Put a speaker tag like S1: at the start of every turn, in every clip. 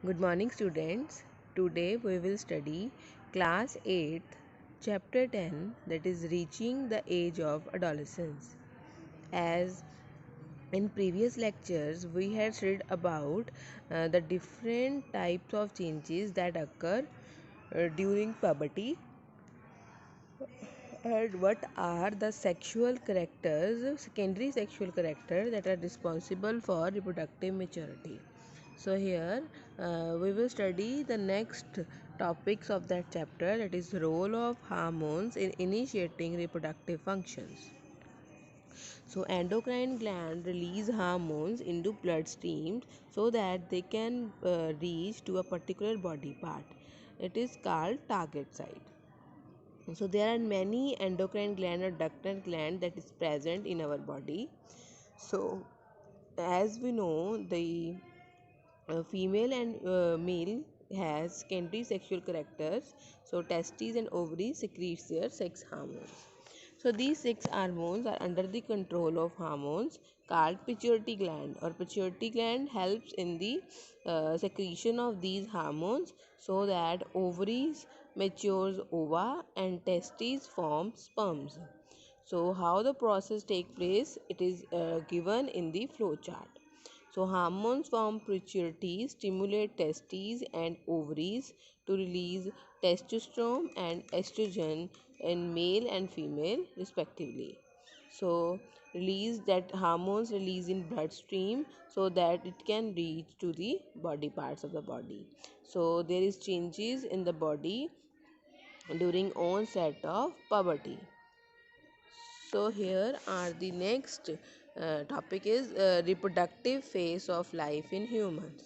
S1: Good morning, students. Today we will study class 8th, chapter 10, that is reaching the age of adolescence. As in previous lectures, we had read about the different types of changes that occur during puberty and what are the sexual characters, secondary sexual characters that are responsible for reproductive maturity. So here we will study the next topics of that chapter, that is role of hormones in initiating reproductive functions. So endocrine gland release hormones into bloodstream so that they can reach to a particular body part. It is called target site. So there are many endocrine gland or ductal gland that is present in our body. So as we know, the female and male has secondary sexual characters. So testes and ovaries secretes their sex hormones. So these sex hormones are under the control of hormones called pituitary gland, or pituitary gland helps in the secretion of these hormones so that ovaries matures ova and testes form sperms. So how the process take place, it is given in the flow chart. So hormones from pituitary stimulate testes and ovaries to release testosterone and estrogen in male and female respectively. So release that hormones release in bloodstream so that it can reach to the body parts of the body. So there is changes in the body during onset of puberty. So here are the next topic is reproductive phase of life in humans.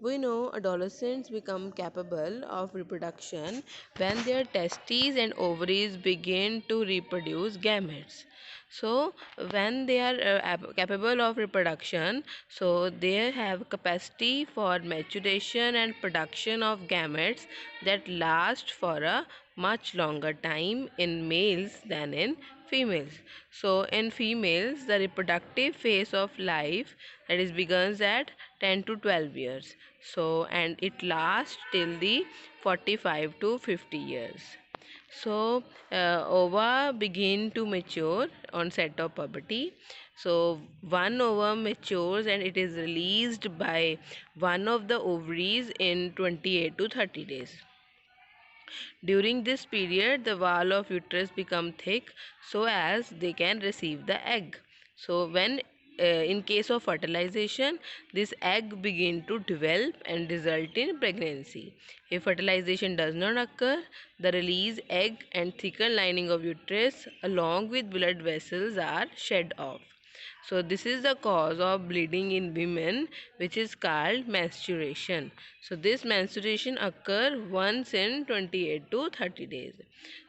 S1: We know adolescents become capable of reproduction when their testes and ovaries begin to reproduce gametes. So when they are capable of reproduction, so they have capacity for maturation and production of gametes that last for a much longer time in males than in females. So in females, the reproductive phase of life, that is begins at 10 to 12 years. So and it lasts till the 45 to 50 years. So ova begin to mature on set of puberty. So one ova matures and it is released by one of the ovaries in 28 to 30 days. During this period, the wall of uterus become thick so as they can receive the egg. So when in case of fertilization, this egg begin to develop and result in pregnancy. If fertilization does not occur, the released egg and thickened lining of uterus along with blood vessels are shed off. So this is the cause of bleeding in women, which is called menstruation. So this menstruation occur once in 28 to 30 days.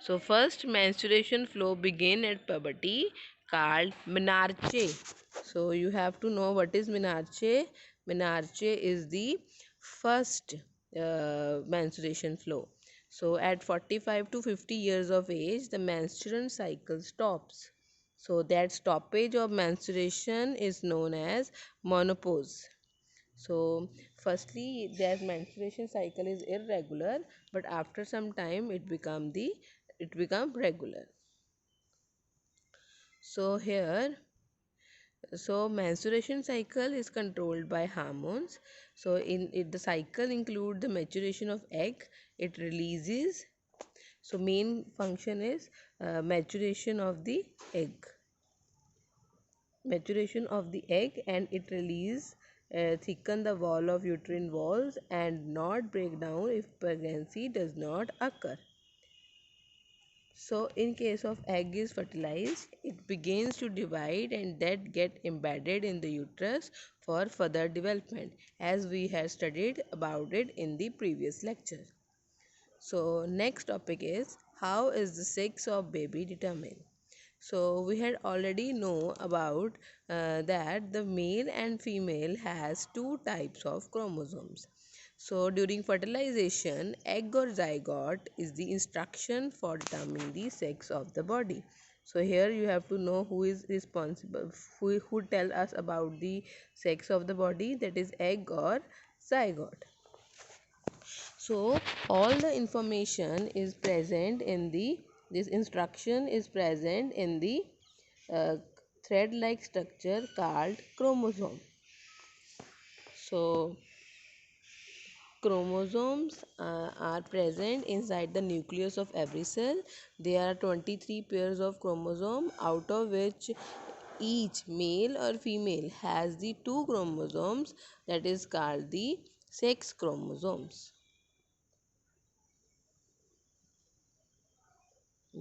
S1: So first menstruation flow begin at puberty called menarche. So you have to know what is menarche. Menarche is the first menstruation flow. So at 45 to 50 years of age, the menstrual cycle stops. So that stoppage of menstruation is known as menopause. So firstly, their menstruation cycle is irregular, but after some time it become regular. So here, so menstruation cycle is controlled by hormones. So in it, the cycle include the maturation of egg. It releases. So main function is maturation of the egg. Maturation of the egg, and it release thicken the wall of uterine walls and not break down if pregnancy does not occur. So in case of egg is fertilized, it begins to divide and that get embedded in the uterus for further development, as we have studied about it in the previous lecture. So next topic is how is the sex of baby determined. So we had already know about that the male and female has two types of chromosomes. So during fertilization, egg or zygote is the instruction for determining the sex of the body. So here you have to know who is responsible, who tell us about the sex of the body, that is egg or zygote. So all the information is present in the, this instruction is present in the uh, thread like structure called chromosome. So chromosomes are present inside the nucleus of every cell. There are 23 pairs of chromosome, out of which each male or female has the two chromosomes, that is called the sex chromosomes.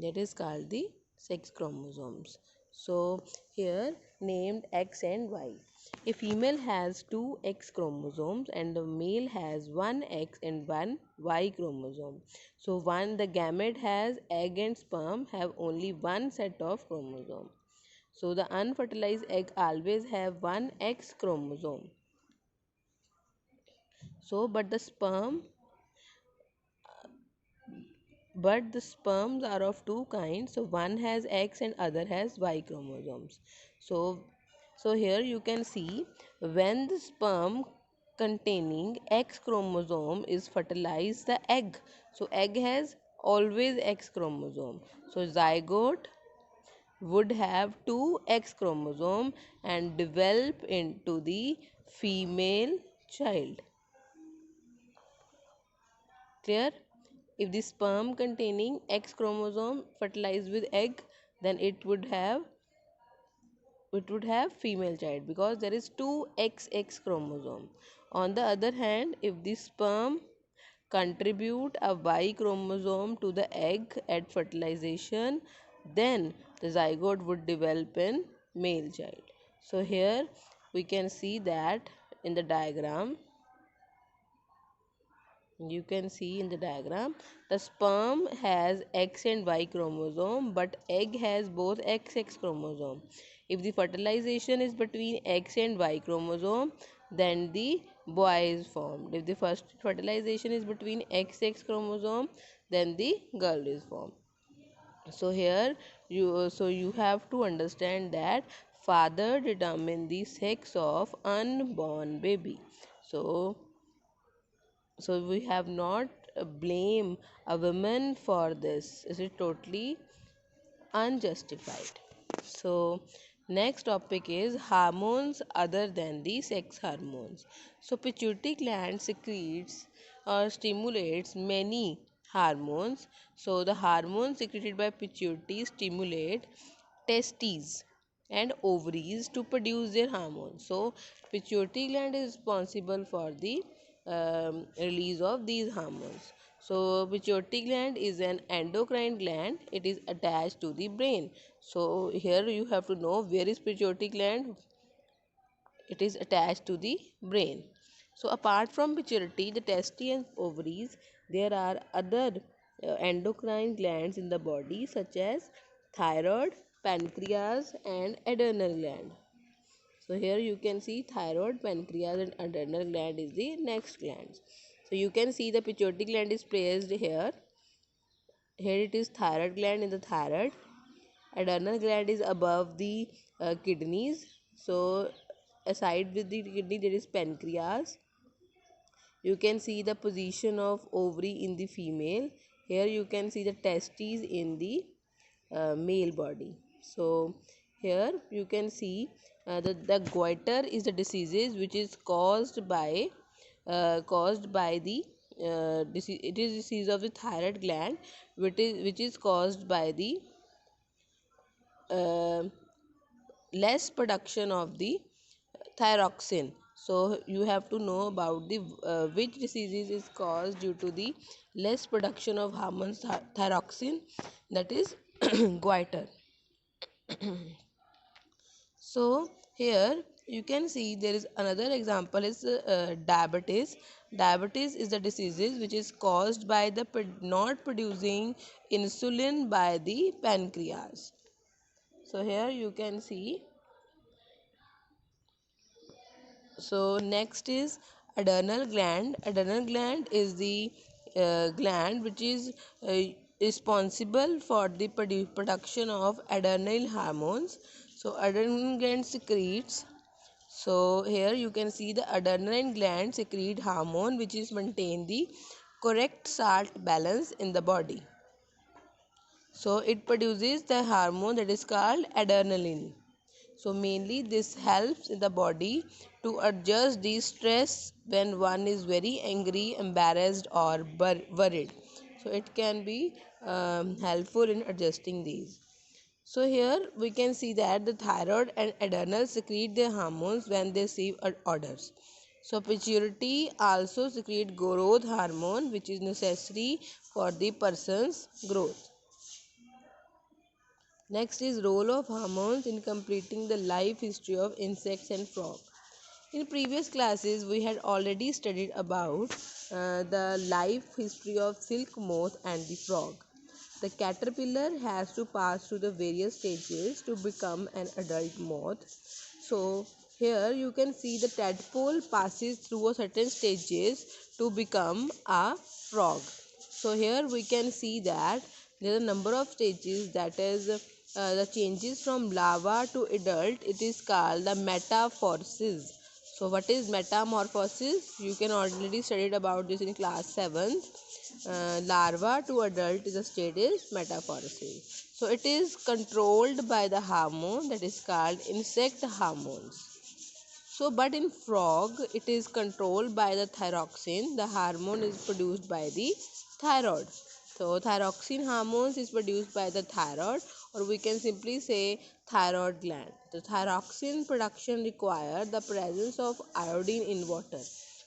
S1: That is called the sex chromosomes. So here named X and Y. A female has two X chromosomes and the male has one X and one Y chromosome. So one, the gamete has egg and sperm have only one set of chromosome. So the unfertilized egg always have one X chromosome. So but the sperms are of two kinds, so one has X and other has Y chromosomes. So here you can see, when the sperm containing X chromosome is fertilized the egg, so egg has always X chromosome, so zygote would have two X chromosome and develop into the female child. Clear? If the sperm containing X chromosome fertilized with egg, then it would have female child because there is two XX chromosome. On the other hand, if the sperm contribute a Y chromosome to the egg at fertilization, then the zygote would develop in male child. So here we can see that in the diagram, you can see in the diagram, the sperm has X and Y chromosome but egg has both XX chromosome. If the fertilization is between X and Y chromosome, then the boy is formed. If the first fertilization is between XX chromosome, then the girl is formed. So here you have to understand that father determine the sex of unborn baby. So so we have not blame a woman for this. Is it totally unjustified? So next topic is hormones other than the sex hormones. So pituitary gland secretes or stimulates many hormones. So the hormones secreted by pituitary stimulate testes and ovaries to produce their hormones. So pituitary gland is responsible for the release of these hormones. So pituitary gland is an endocrine gland. It is attached to the brain. So here you have to know where is pituitary gland. It is attached to the brain. So apart from pituitary, the testes and ovaries, there are other endocrine glands in the body such as thyroid, pancreas and adrenal gland. So here you can see thyroid, pancreas and adrenal gland is the next glands. So you can see the pituitary gland is placed here. Here it is thyroid gland in the thyroid. Adrenal gland is above the kidneys. So aside with the kidney there is pancreas. You can see the position of ovary in the female. Here you can see the testes in the male body. So here you can see the goiter is the diseases which is caused by the it is disease of the thyroid gland, which is caused by the uh, less production of the thyroxine. So you have to know about the which diseases is caused due to the less production of hormones thyroxine, that is goiter. So here you can see there is another example is diabetes. Diabetes is the diseases which is caused by the not producing insulin by the pancreas. So here you can see. So next is adrenal gland. Adrenal gland is the gland which is uh, responsible for the production of adrenal hormones. So adrenal gland secretes. So here you can see the adrenaline gland secrete hormone which is maintain the correct salt balance in the body. So it produces the hormone that is called adrenaline. So mainly this helps in the body to adjust the stress when one is very angry, embarrassed or worried. So it can be helpful in adjusting these. So here we can see that the thyroid and adrenal secrete their hormones when they receive orders. So pituitary also secrete growth hormone which is necessary for the person's growth. Next is role of hormones in completing the life history of insects and frogs. In previous classes, we had already studied about the life history of silk moth and the frog. The caterpillar has to pass through the various stages to become an adult moth. So here you can see the tadpole passes through a certain stages to become a frog. So here we can see that there are a number of stages, that is the changes from larva to adult. It is called the metamorphosis. So what is metamorphosis? You can already studied about this in class 7th. Larva to adult is the state is metamorphosis. So it is controlled by the hormone that is called insect hormones. So but in frog it is controlled by the thyroxine. The hormone is produced by the thyroid. So thyroxine hormones is produced by the thyroid, or we can simply say thyroid gland. The thyroxine production requires the presence of iodine in water.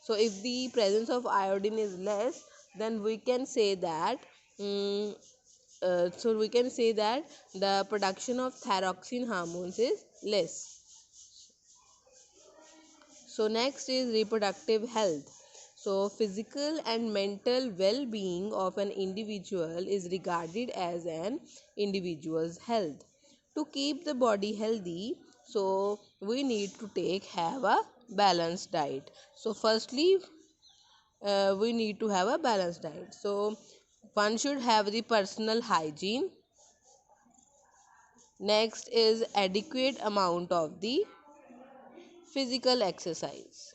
S1: So if the presence of iodine is less, then we can say that um, the production of thyroxine hormones is less. So next is reproductive health. So physical and mental well-being of an individual is regarded as an individual's health. To keep the body healthy, so we need to have a balanced diet. So firstly, we need to have a balanced diet. So one should have the personal hygiene. Next is adequate amount of the physical exercise.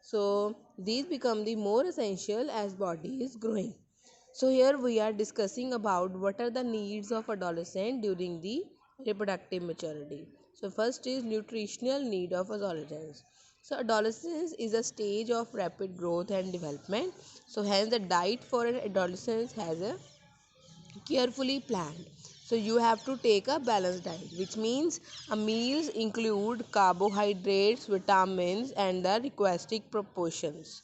S1: So these become the more essential as body is growing. So here we are discussing about what are the needs of adolescent during the reproductive maturity. So first is nutritional need of adolescence. So adolescence is a stage of rapid growth and development. So hence the diet for an adolescent has a carefully planned. So you have to take a balanced diet, which means a meals include carbohydrates, vitamins, and the requested proportions.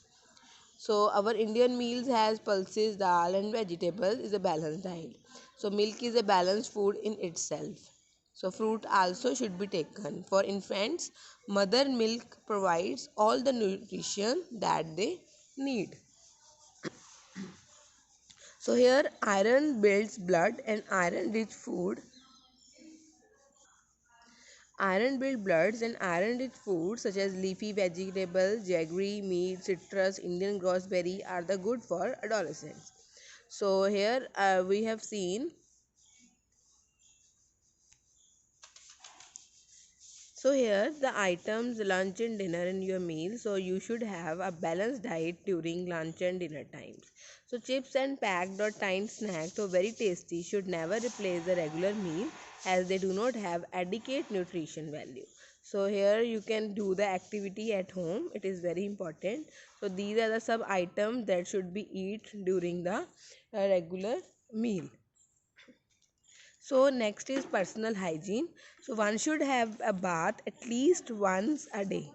S1: So our Indian meals has pulses, dal, and vegetables is a balanced diet. So milk is a balanced food in itself. So fruit also should be taken. For infants, mother milk provides all the nutrition that they need. So here iron builds blood and iron rich food. Iron build bloods and iron rich foods such as leafy vegetables, jaggery, meat, citrus, Indian gooseberry are the good for adolescents. So here we have seen. So here the items lunch and dinner in your meal. So you should have a balanced diet during lunch and dinner times. So chips and packed or timed snacks, though very tasty, should never replace the regular meal as they do not have adequate nutrition value. So here you can do the activity at home. It is very important. So these are the sub items that should be eat during the regular meal. So next is personal hygiene. So one should have a bath at least once a day.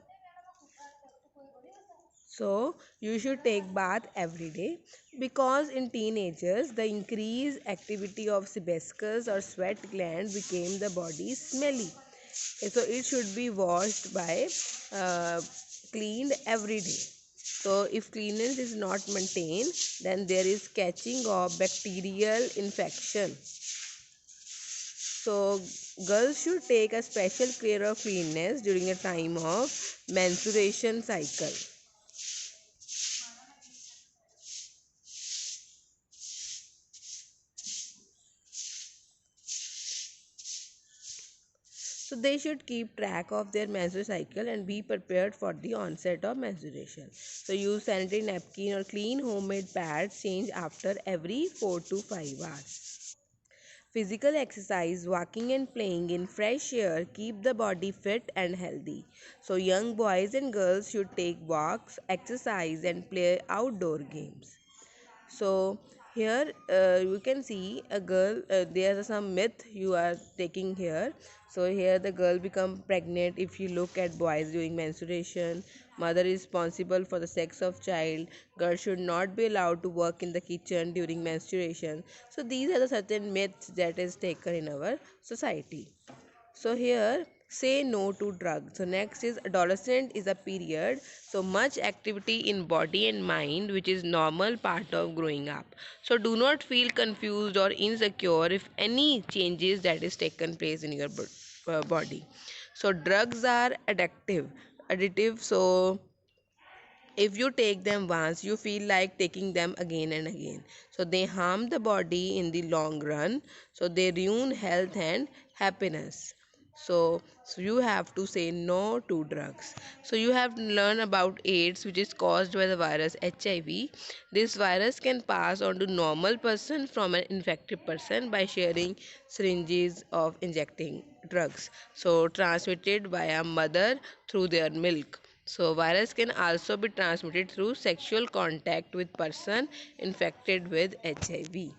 S1: So you should take bath every day because in teenagers the increased activity of sebaceous or sweat gland became the body smelly. So it should be washed by uh, cleaned every day. So if cleanliness is not maintained, then there is catching of bacterial infection. So girls should take a special care of cleanliness during a time of menstruation cycle. So they should keep track of their menstrual cycle and be prepared for the onset of menstruation. So use sanitary napkin or clean homemade pads. Change after every 4 to 5 hours. Physical exercise, walking and playing in fresh air keep the body fit and healthy. So young boys and girls should take walks, exercise and play outdoor games. So here you can see a girl, there are some myth you are taking here. So here the girl become pregnant if you look at boys during menstruation. Mother is responsible for the sex of child. Girl should not be allowed to work in the kitchen during menstruation. So these are the certain myths that is taken in our society. So here say no to drugs. So next is adolescent is a period. So much activity in body and mind which is normal part of growing up. So do not feel confused or insecure if any changes that is taken place in your body. So drugs are additive. So if you take them once, you feel like taking them again and again. So they harm the body in the long run. So they ruin health and happiness. So you have to say no to drugs. So you have to learn about AIDS, which is caused by the virus HIV. This virus can pass on to normal person from an infected person by sharing syringes of injecting drugs. So transmitted by a mother through their milk. So virus can also be transmitted through sexual contact with person infected with HIV.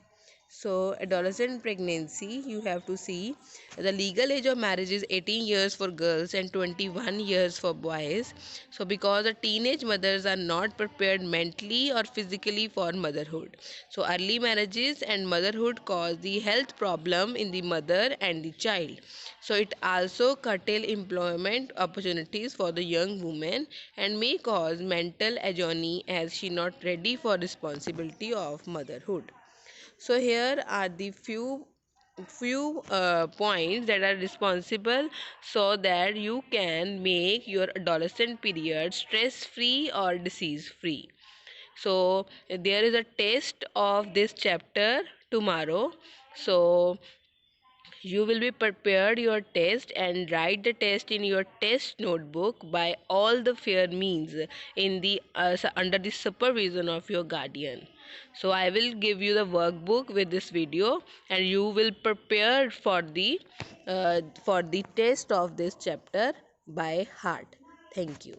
S1: So adolescent pregnancy, you have to see the legal age of marriage is 18 years for girls and 21 years for boys. So because the teenage mothers are not prepared mentally or physically for motherhood. So early marriages and motherhood cause the health problem in the mother and the child. So it also curtail employment opportunities for the young woman and may cause mental agony as she not ready for responsibility of motherhood. So here are the few points that are responsible so that you can make your adolescent period stress free or disease free. So there is a test of this chapter tomorrow. So you will be prepared your test and write the test in your test notebook by all the fair means in the under the supervision of your guardian. So I will give you the workbook with this video and you will prepare for the test of this chapter by heart. Thank you.